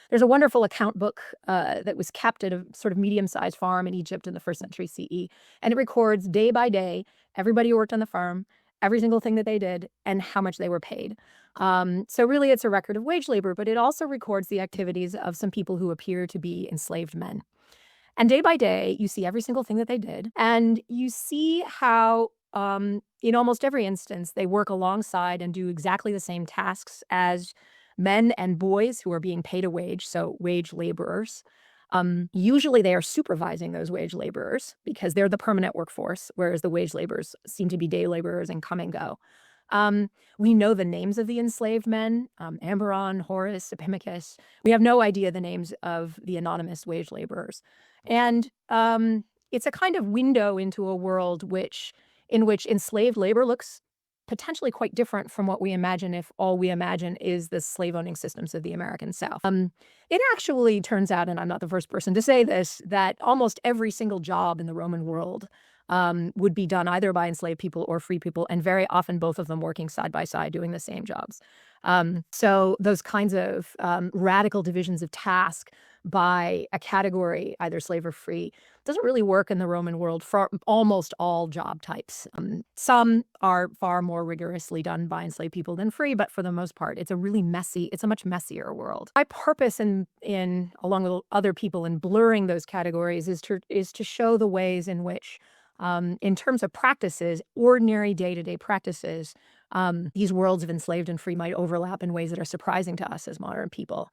There's a wonderful account book that was kept at a sort of medium-sized farm in Egypt in the first century CE, and it records day by day everybody who worked on the farm, every single thing that they did, and how much they were paid. So really, it's a record of wage labor, but it also records the activities of some people who appear to be enslaved men. And day by day, you see every single thing that they did, and you see how, in almost every instance, they work alongside and do exactly the same tasks as men and boys who are being paid a wage, so wage laborers. Usually they are supervising those wage laborers because they're the permanent workforce, whereas the wage laborers seem to be day laborers and come and go. We know the names of the enslaved men, Amberon, Horus, Epimachus. We have no idea the names of the anonymous wage laborers. And it's a kind of window into a world in which enslaved labor looks potentially quite different from what we imagine if all we imagine is the slave-owning systems of the American South. It actually turns out, and I'm not the first person to say this, that almost every single job in the Roman world would be done either by enslaved people or free people, and very often both of them working side by side doing the same jobs. So those kinds of radical divisions of task by a category, either slave or free, doesn't really work in the Roman world for almost all job types. Some are far more rigorously done by enslaved people than free, but for the most part, it's a much messier world. My purpose in along with other people in blurring those categories is to show the ways in which, in terms of practices, ordinary day-to-day practices, these worlds of enslaved and free might overlap in ways that are surprising to us as modern people.